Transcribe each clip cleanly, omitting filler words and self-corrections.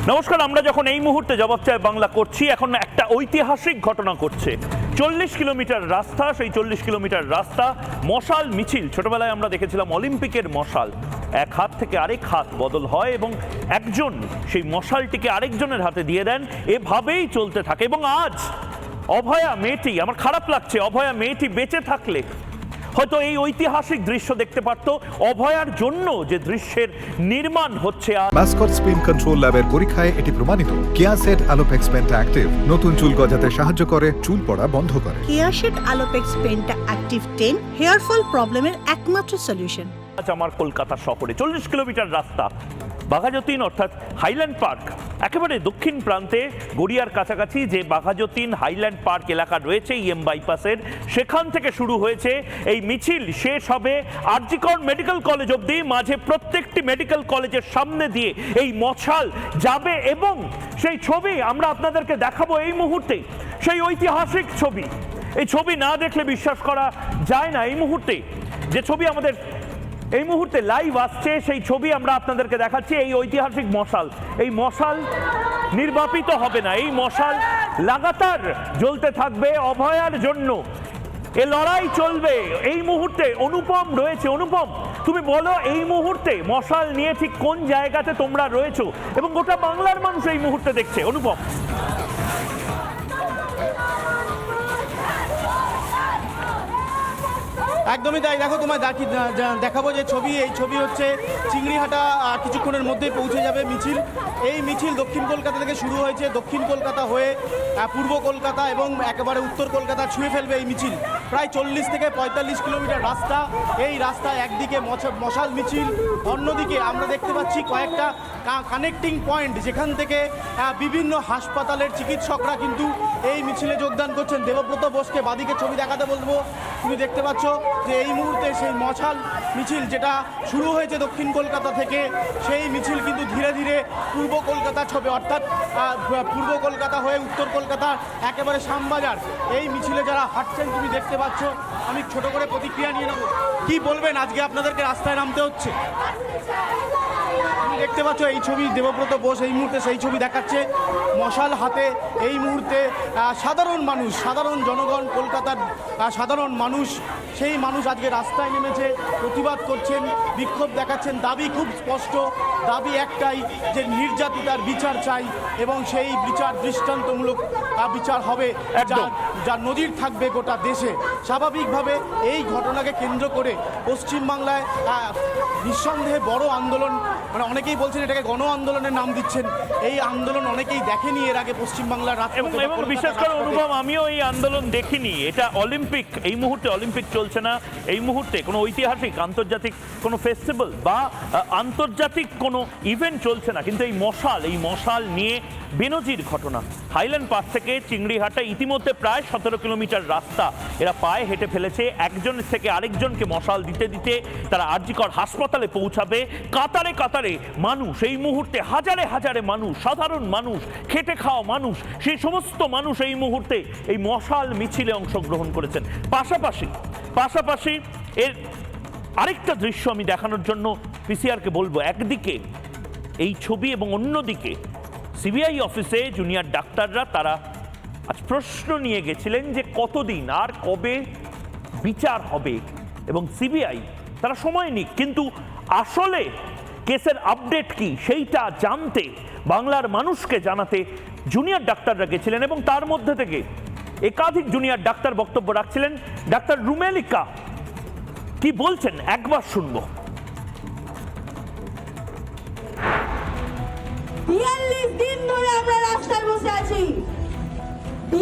নমস্কার। আমরা যখন এই মুহূর্তে জবাব চাই বাংলা করছি, এখন একটা ঐতিহাসিক ঘটনা ঘটছে। 40 কিলোমিটার রাস্তা, সেই 40 কিলোমিটার রাস্তা মশাল মিছিল। ছোটবেলায় আমরা দেখেছিলাম অলিম্পিকের মশাল, এক হাত থেকে আরেক হাত বদল হয় এবং একজন সেই মশালটিকে আরেকজনের হাতে দিয়ে দেন, এভাবেই চলতে থাকে। এবং আজ অভয়া মেয়েটি, আমার খারাপ লাগছে, অভয়া মেয়েটি বেঁচে থাকলে হয়তো এই ঐতিহাসিক দৃশ্য দেখতে পারতো। অভয়ার জন্য যে দৃশ্যের নির্মাণ হচ্ছে। মাসকট স্পিন কন্ট্রোল ল্যাবের পরীক্ষায় এটি প্রমাণিত। কেয়াসেট আলোপেক্স পেন্টা অ্যাক্টিভ নতুন চুল গজাতে সাহায্য করে, চুল পড়া বন্ধ করে। Keya Seth Alopex penta active 10 hair fall প্রবলেমের একমাত্র সলিউশন। আজ আমার কলকাতা শহরে 40 কিলোমিটার রাস্তা, বাঘাযতীন অর্থাৎ হাইল্যান্ড পার্ক, একেবারে দক্ষিণ প্রান্তে গড়িয়ার কাছাকাছি যে বাঘাযতীন হাইল্যান্ড পার্ক এলাকা রয়েছে ইএম বাইপাসের, সেখান থেকে শুরু হয়েছে এই মিছিল। শেষ হবে আর.জি. কর মেডিকেল কলেজ অবধি। মাঝে প্রত্যেকটি মেডিকেল কলেজের সামনে দিয়ে এই মশাল যাবে এবং সেই ছবি আমরা আপনাদেরকে দেখাবো এই মুহূর্তে। সেই ঐতিহাসিক ছবি, এই ছবি না দেখলে বিশ্বাস করা যায় না। এই মুহূর্তে যে ছবি আমাদের এই মুহূর্তে লাইভ আসছে, সেই ছবি আমরা আপনাদেরকে দেখাচ্ছি। এই ঐতিহাসিক মশাল, এই মশাল নির্বাপিত হবে না, এই মশাল লাগাতার জ্বলতে থাকবে অভয়ার জন্য। এ লড়াই চলবে। এই মুহূর্তে অনুপম রয়েছে। অনুপম, তুমি বলো এই মুহূর্তে মশাল নিয়ে ঠিক কোন জায়গাতে তোমরা রয়েছো এবং গোটা বাংলার মানুষ এই মুহূর্তে দেখছে। অনুপম। একদমই তাই। দেখো, তোমায় দেখাবো যে ছবি, এই ছবি হচ্ছে চিংড়িহাটা কিছুক্ষণের মধ্যেই পৌঁছে যাবে মিছিল। এই মিছিল দক্ষিণ কলকাতা থেকে শুরু হয়েছে, দক্ষিণ কলকাতা হয়ে পূর্ব কলকাতা এবং একেবারে উত্তর কলকাতা ছুঁয়ে ফেলবে এই মিছিল। প্রায় 40 থেকে 45 কিলোমিটার রাস্তা। এই রাস্তায় একদিকে মশাল মিছিল, অন্যদিকে আমরা দেখতে পাচ্ছি কয়েকটা কানেক্টিং পয়েন্ট, যেখান থেকে বিভিন্ন হাসপাতালের চিকিৎসকরা কিন্তু এই মিছিলে যোগদান করছেন। দেবব্রত বোসকে বাদিকে ছবি দেখাতে বলবো। তুমি দেখতে পাচ্ছ যে এই মুহূর্তে সেই মশাল মিছিল যেটা শুরু হয়েছে দক্ষিণ কলকাতা থেকে, সেই মিছিল কিন্তু ধীরে ধীরে পূর্ব কলকাতা ছবে, অর্থাৎ পূর্ব কলকাতা হয়ে উত্তর কলকাতা একেবারে শ্যামবাজার। এই মিছিলে যারা হাঁটছেন তুমি দেখতে পাচ্ছ। আমি ছোট করে প্রতিক্রিয়া নিয়ে নেব। কি বলবেন, আজকে আপনাদেরকে রাস্তায় নামতে হচ্ছে? তুমি দেখতে পাচ্ছ এই ছবি, দেবব্রত বোস এই মুহূর্তে সেই ছবি দেখাচ্ছে মশাল হাতে। এই মুহূর্তে সাধারণ মানুষ, সাধারণ জনগণ, কলকাতার সাধারণ মানুষ, সেই মানুষ আজকে রাস্তায় নেমেছে, প্রতিবাদ করছেন, বিক্ষোভ দেখাচ্ছেন। দাবি খুব স্পষ্ট, দাবি একটাই যে নির্যাতিতার বিচার চাই এবং সেই বিচার দৃষ্টান্তমূলক বিচার হবে, যার নজির থাকবে গোটা দেশে। স্বাভাবিকভাবে এই ঘটনাকে কেন্দ্র করে পশ্চিমবাংলায় নিঃসন্দেহে বড় আন্দোলন, মানে অনেকেই বলছেন এটাকে গণ আন্দোলনের নাম দিচ্ছেন। এই আন্দোলন অনেকেই দেখেনি এর আগে পশ্চিমবাংলার রাজপথে। এবং বিশেষ করে অনুভব, আমিও এই আন্দোলন দেখিনি। এটা অলিম্পিক, এই মুহূর্তে অলিম্পিক চলছে না, এই মুহূর্তে কোনো ঐতিহাসিক আন্তর্জাতিক কোনো ফেস্টিভ্যাল বা আন্তর্জাতিক কোনো ইভেন্ট চলছে না, কিন্তু এই মশাল নিয়ে বেনজির ঘটনা। হাইল্যান্ড পার্ক থেকে চিংড়িহাটা ইতিমধ্যে প্রায় 17 কিলোমিটার রাস্তা এরা পায়ে হেঁটে ফেলেছে। একজনের থেকে আরেকজনকে মশাল দিতে দিতে তারা আর.জি. কর হাসপাতালে পৌঁছাবে। কাতারে কাতারে মানুষ এই মুহূর্তে, হাজারে হাজারে মানুষ, সাধারণ মানুষ, খেটে খাওয়া মানুষ, সেই সমস্ত মানুষ এই মুহূর্তে এই মশাল মিছিলে অংশগ্রহণ করেছেন। পাশাপাশি এর আরেকটা দৃশ্য আমি দেখানোর জন্য পিসিআরকে বলবো। একদিকে এই ছবি এবং অন্যদিকে সিবিআই অফিসে জুনিয়র ডাক্তাররা তারা আজ প্রশ্ন নিয়ে গেছিলেন যে কতদিন আর কবে বিচার হবে, এবং সিবিআই তারা সময় নিক, কিন্তু আসলে কেসের আপডেট কি সেইটা জানতে, বাংলার মানুষকে জানাতে জুনিয়র ডাক্তাররা গেছিলেন। এবং তার মধ্যে থেকে একাধিক জুনিয়র ডাক্তার বক্তব্য রাখছিলেন। ডাক্তার রুমেলিকা কি বলছেন একবার শুনবো। 42 দিন ধরে আমরা রাস্তায় বসে আছি,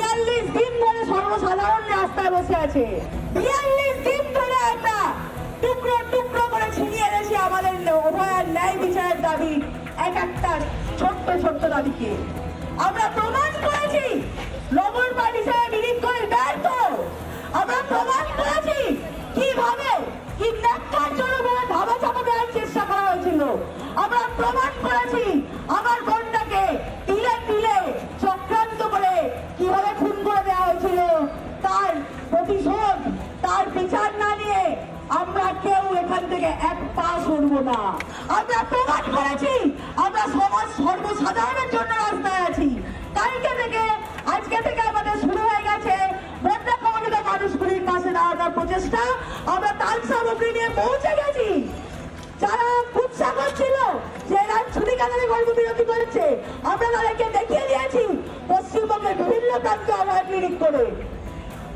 42 দিন ধরে সর্বসাধারণ রাস্তায় বসে আছে, 42 দিন ধরে আমরা টুকরো টুকরো করে ছিনিয়ে এনেছি আমাদের অভয়ার ন্যায় বিচারের দাবি, এক একটা ছোট্ট ছোট্ট দাবিকে আমরা প্রমাণ করেছি লবণ পাট হিসেবে বিলীন করে ব্যর্থ। আমরা প্রমাণ করেছি কিভাবে ন্যাক্কারজনকভাবে ধাবা চাপা দেওয়ার চেষ্টা করা হয়েছিল। আমরা প্রমাণ করেছি আমার বোনটাকে তিলে তিলে চক্রান্ত করে কিভাবে খুন করে দেওয়া হয়েছিল। তার প্রতিশোধ, তার বিচার না নিয়ে আমরা কেউ এখান থেকে এক পা সরব না। আমরা প্রমাণ করেছি আমরা সমাজ সর্বসাধারণের সামগ্রী নিয়ে পৌঁছে গেছি। যারা কুৎসা করছিল যে রাত ছুটি কাটারে কর্মবিরতি করেছে, আমরা তাদেরকে দেখিয়ে দিয়েছি পশ্চিমবঙ্গের বিভিন্ন প্রান্তে আমরা ক্লিনিক করে।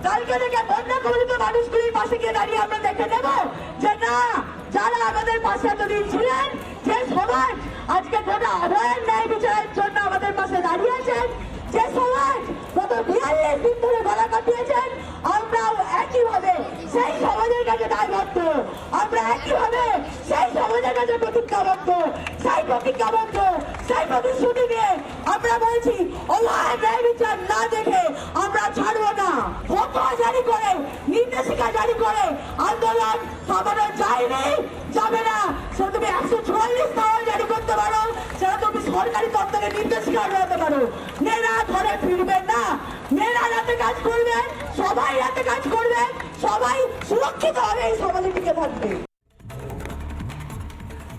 কালকে থেকে বন্যা কবলিত মানুষগুলির পাশে গিয়ে দাঁড়িয়ে আমরা দেখে নেব যে না, যারা আমাদের পাশে এতদিন ছিলেন, যে সমাজ আজকে গোটা অভয়ের ন্যায় বিচারের জন্য আমাদের পাশে দাঁড়িয়েছেন, যে সমাজ গত 42 দিন ধরে গলা কাটিয়েছেন, আমরাও একইভাবে সেই সমাজের কাছে দায়বদ্ধ, আমরা একইভাবে সেই সমাজের কাছে প্রতিজ্ঞাবদ্ধ, সেই প্রতিজ্ঞাবদ্ধ, সেই প্রতিশ্রুতি নিয়ে আমরা বলছি অভয়ের ন্যায় বিচার না দেখে আমরা ছাড়বো না। ফতোয়া জারি করে, নির্দেশিকা জারি করে আন্দোলন থামানো যায়নি, যাবে না। সেটা তুমি 144 ধারা জারি করতে পারো, সেটা তুমি সরকারি দপ্তরের নির্দেশিকা জানাতে পারো। মেয়েরা ঘরে ফিরবেন না, মেয়েরা রাতে কাজ করবেন, সবাই রাতে কাজ করবেন, সবাই সুরক্ষিত হবে, এই সমাজে টিকে থাকবে।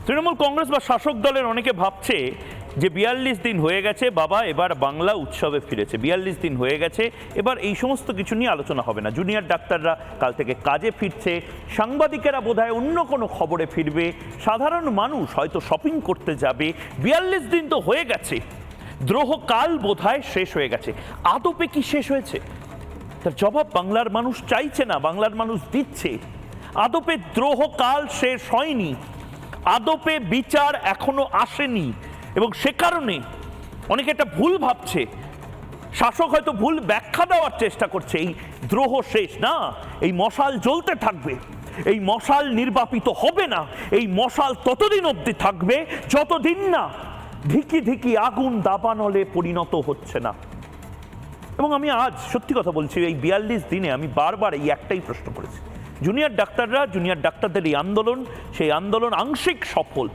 তৃণমূল কংগ্রেস বা শাসক দলের অনেকে ভাবছে যে 42 দিন হয়ে গেছে বাবা, এবার বাংলা উৎসবে ফিরেছে, 42 দিন হয়ে গেছে, এবার এই সমস্ত কিছু নিয়ে আলোচনা হবে না। জুনিয়র ডাক্তাররা কাল থেকে কাজে ফিরছে, সাংবাদিকেরা বোধহয় অন্য কোনো খবরে ফিরবে, সাধারণ মানুষ হয়তো শপিং করতে যাবে। 42 দিন তো হয়ে গেছে, দ্রোহকাল বোধহয় শেষ হয়ে গেছে। আদপে কি শেষ হয়েছে? তার জবাব বাংলার মানুষ চাইছে না, বাংলার মানুষ দিচ্ছে। আদপে দ্রোহকাল শেষ হয়নি, আদপে বিচার এখনো আসেনি, এবং সে কারণে অনেকে একটা ভুল ভাবছে। শাসক হয়তো ভুল ব্যাখ্যা দেওয়ার চেষ্টা করছে, এই দ্রোহ শেষ না, এই মশাল জ্বলতে থাকবে, এই মশাল নির্বাপিত হবে না, এই মশাল ততদিন অবধি থাকবে যতদিন না ধিকি ধিকি আগুন দাবানলে পরিণত হচ্ছে না। এবং আমি আজ সত্যি কথা বলছি, এই 42 দিনে আমি বারবার এই একটাই প্রশ্ন করেছি। জুনিয়র ডাক্তাররা, জুনিয়র ডাক্তারদের এই আন্দোলন, সেই আন্দোলন আংশিক সফল,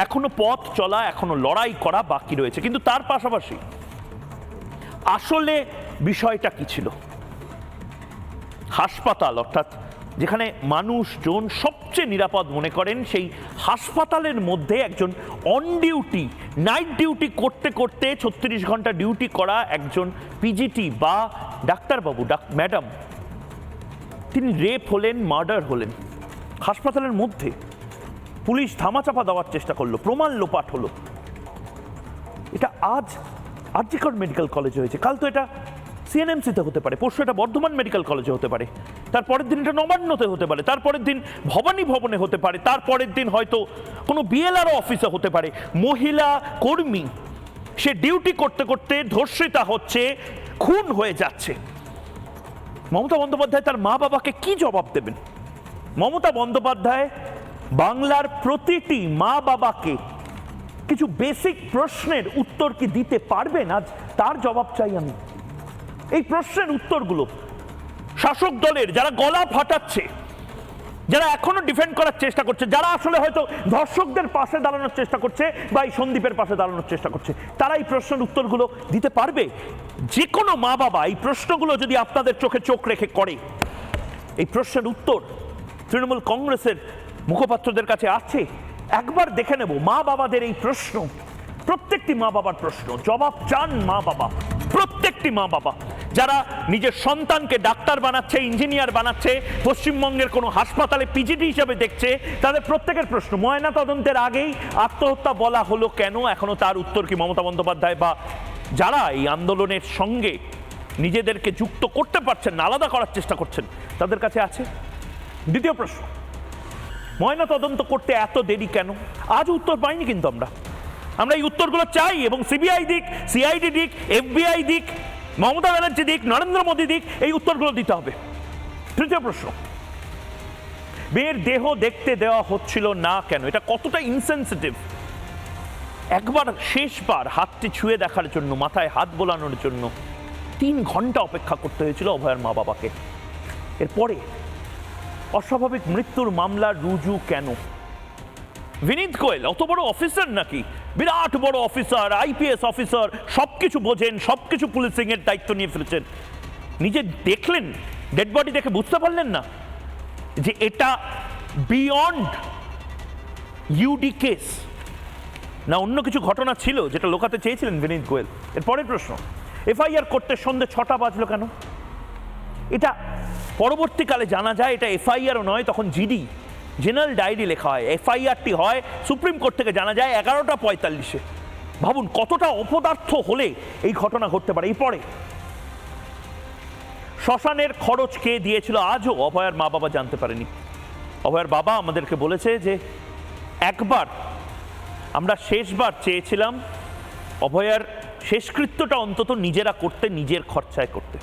এখনো পথ চলা, এখনো লড়াই করা বাকি রয়েছে। কিন্তু তার পাশাপাশি আসলে বিষয়টা কি ছিল? হাসপাতাল, অর্থাৎ যেখানে মানুষজন সবচেয়ে নিরাপদ মনে করেন, সেই হাসপাতালের মধ্যে একজন অন ডিউটি, নাইট ডিউটি করতে করতে 36 ঘন্টা ডিউটি করা একজন পিজিটি বা ডাক্তারবাবু, ম্যাডাম, তিনি রেপ হলেন, মার্ডার হলেন হাসপাতালের মধ্যে। পুলিশ ধামাচাপা দেওয়ার চেষ্টা করলো, প্রমাণ লোপাট হলো। এটা আজ আরজিকর মেডিকেল কলেজে হয়েছে, কাল তো এটা সিএনএমসিতে হতে পারে, পরশু এটা বর্ধমান মেডিকেল কলেজে হতে পারে, তারপরের দিন এটা নবান্নতে হতে পারে, তারপরের দিন ভবানী ভবনে হতে পারে, তারপরের দিন হয়তো কোনো বিএলআরও অফিসে হতে পারে। মহিলা কর্মী, সে ডিউটি করতে করতে ধর্ষিতা হচ্ছে, খুন হয়ে যাচ্ছে। মমতা বন্দ্যোপাধ্যায় তার মা বাবাকে কি জবাব দেবেন? মমতা বন্দ্যোপাধ্যায় বাংলার প্রতিটি মা বাবাকে কিছু বেসিক প্রশ্নের উত্তর কি দিতে পারবেন? আজ তার জবাব চাই আমি। এই প্রশ্নের উত্তরগুলো শাসক দলের যারা গলা ফাটাচ্ছে, যারা এখনো ডিফেন্ড করার চেষ্টা করছে, যারা আসলে হয়তো ধর্ষকদের পাশে দাঁড়ানোর চেষ্টা করছে বা এই সন্দীপের পাশে দাঁড়ানোর চেষ্টা করছে, তারা এই প্রশ্নের উত্তরগুলো দিতে পারবে? যে কোনো মা বাবা এই প্রশ্নগুলো যদি আপনাদের চোখে চোখ রেখে করে, এই প্রশ্নের উত্তর তৃণমূল কংগ্রেসের মুখপাত্রদের কাছে আছে। একবার দেখে নেব মা বাবাদের এই প্রশ্ন, প্রত্যেকটি মা বাবার প্রশ্ন, জবাব চান মা বাবা, প্রত্যেকটি মা বাবা যারা নিজের সন্তানকে ডাক্তার বানাচ্ছে, ইঞ্জিনিয়ার বানাচ্ছে, পশ্চিমবঙ্গের কোনো হাসপাতালে পিজিটি হিসেবে দেখছে, তাদের প্রত্যেকের প্রশ্ন, ময়না তদন্তের আগেই আত্মহত্যা বলা হলো কেন? এখনো তার উত্তর কি মমতা বন্দ্যোপাধ্যায় বা যারা এই আন্দোলনের সঙ্গে নিজেদেরকে যুক্ত করতে পারছেন না, আলাদা করার চেষ্টা করছেন, তাদের কাছে আছে? দ্বিতীয় প্রশ্ন, ময়না তদন্ত করতে এত দেরি কেন? আজ উত্তর পাইনি, কিন্তু আমরা এই উত্তরগুলো চাই, এবং সিবিআই দিক, সিআইডি দিক, এফবিআই দিক, মমতা ব্যানার্জি দিক, নরেন্দ্র মোদী দিক, এই উত্তরগুলো দিতে হবে। তৃতীয় প্রশ্ন, মেয়ের দেহ দেখতে দেওয়া হচ্ছিল না কেন? এটা কতটা ইনসেনসিটিভ? একবার শেষবার হাতটি ছুঁয়ে দেখার জন্য, মাথায় হাত বোলানোর জন্য 3 ঘন্টা অপেক্ষা করতে হয়েছিল অভয়ের মা বাবাকে। এরপরে অস্বাভাবিক মৃত্যুর মামলা রুজু কেন? বিনীত গোয়েল অত বড় অফিসার নাকি, বিরাট বড় অফিসার, আইপিএস অফিসার, সবকিছু বোঝেন, সবকিছু পুলিশিং এর দায়িত্ব নিয়ে ফেলেছেন, নিজে দেখলেন, ডেড বডি দেখে বুঝতে পারলেন না যে এটা বিয়ন্ড ইউডি কেস, না অন্য কিছু ঘটনা ছিল যেটা লোকাতে চেয়েছিলেন বিনীত গোয়েল? এরপরের প্রশ্ন, এফআইআর করতে সন্ধ্যে 6টা বাজলো কেন? এটা পরবর্তীকালে জানা যায় এটা এফআইআরও নয়, তখন জিডি জেনারেল ডায়েরি লেখা হয়, এফআইআরটি হয়, সুপ্রিম কোর্ট থেকে জানা যায় 11:45-এ। ভাবুন কতটা অপদার্থ হলে এই ঘটনা ঘটতে পারে। এই পরে শ্মশানের খরচ কে দিয়েছিল আজও অভয়ার মা বাবা জানতে পারেনি। অভয়ার বাবা আমাদেরকে বলেছে যে একবার আমরা শেষবার চেয়েছিলাম অভয়ার শেষকৃত্যটা অন্তত নিজেরা করতে, নিজের খরচায় করতে।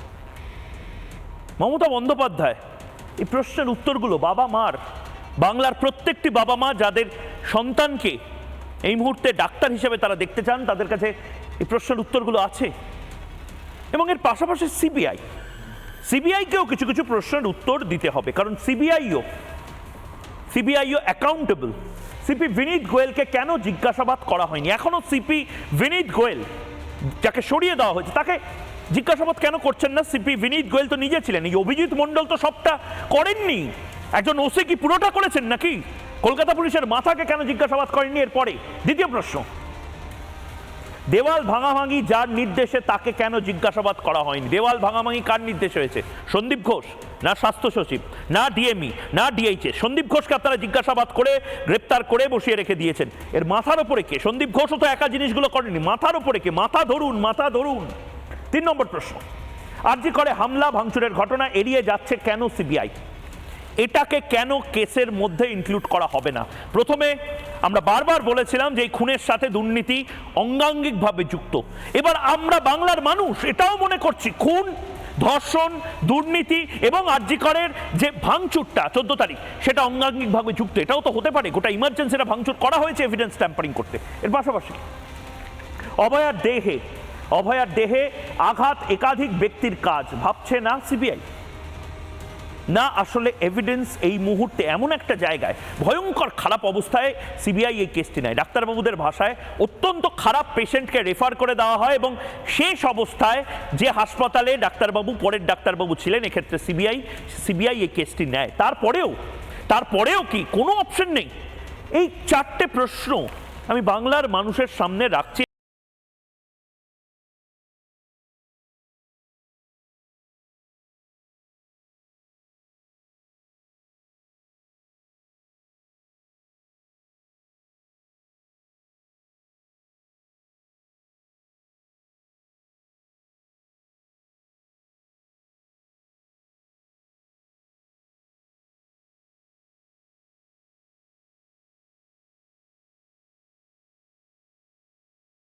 মমতা বন্দ্যোপাধ্যায় এই প্রশ্নের উত্তরগুলো বাবা মার, বাংলার প্রত্যেকটি বাবা মা যাদের সন্তানকে এই মুহূর্তে ডাক্তার হিসেবে তারা দেখতে চান, তাদের কাছে এই প্রশ্নের উত্তরগুলো আছে। এবং এর পাশাপাশি সিবিআইকেও কিছু কিছু প্রশ্নের উত্তর দিতে হবে, কারণ সিবিআইও অ্যাকাউন্টেবল। সিপি বিনীত গোয়েলকে কেন জিজ্ঞাসাবাদ করা হয়নি? এখনো সিপি বিনীত গোয়েল, যাকে সরিয়ে দেওয়া হয়েছে, তাকে জিজ্ঞাসাবাদ কেন করছেন না? সিপি বিনীত গোয়েল তো নিজে ছিলেন, এই অভিজিৎ মণ্ডল তো সবটা করেননি। একজন ওসি কি পুরোটা করেছেন নাকি? কলকাতা পুলিশের মাথাকে কেন জিজ্ঞাসাবাদ করেননি? এরপরে দ্বিতীয় প্রশ্ন, দেওয়াল ভাঙাভাঙি যার নির্দেশে তাকে কেন জিজ্ঞাসাবাদ করা হয়নি? দেওয়াল ভাঙাভাঙি কার নির্দেশে হয়েছে? সন্দীপ ঘোষ না স্বাস্থ্য সচিব, না ডিএমই, না ডিএইচএস? সন্দীপ ঘোষকে আপনারা জিজ্ঞাসাবাদ করে গ্রেপ্তার করে বসিয়ে রেখে দিয়েছেন। এর মাথার ওপরে কে? সন্দীপ ঘোষও তো একা জিনিসগুলো করেনি, মাথার ওপরে কে? মাথা ধরুন। 3 নম্বর প্রশ্ন, আরজি করে হামলা ভাঙচুরের ঘটনা এড়িয়ে যাচ্ছে কেন সিবিআই? এটাকে কেন কেসের মধ্যে ইনক্লুড করা হবে না? প্রথমে আমরা বারবার বলেছিলাম যে এই খুনের সাথে দুর্নীতি অঙ্গাঙ্গিকভাবে যুক্ত। এবার আমরা বাংলার মানুষ এটাও মনে করছি খুন, ধর্ষণ, দুর্নীতি এবং আরজি করের যে ভাঙচুরটা 14 তারিখ, সেটা অঙ্গাঙ্গিকভাবে যুক্ত। এটাও তো হতে পারে, গোটা ইমার্জেন্সিটা ভাঙচুর করা হয়েছে এভিডেন্স ট্যাম্পারিং করতে। এর পাশাপাশি অভয়ার দেহে আঘাত একাধিক ব্যক্তির কাজ, ভাবছে না সিবিআই? না আসলে এভিডেন্স এই মুহূর্তে এমন একটা জায়গায় ভয়ঙ্কর খারাপ অবস্থায় সিবিআই এই কেসটি নেয়। ডাক্তারবাবুদের ভাষায় অত্যন্ত খারাপ পেশেন্টকে রেফার করে দেওয়া হয় এবং শেষ অবস্থায় যে হাসপাতালে পরের ডাক্তারবাবু ছিলেন, এক্ষেত্রে সিবিআই এই কেসটি নেয়। তারপরেও কি কোনো অপশন নেই? এই 4টে প্রশ্ন আমি বাংলার মানুষের সামনে রাখছি।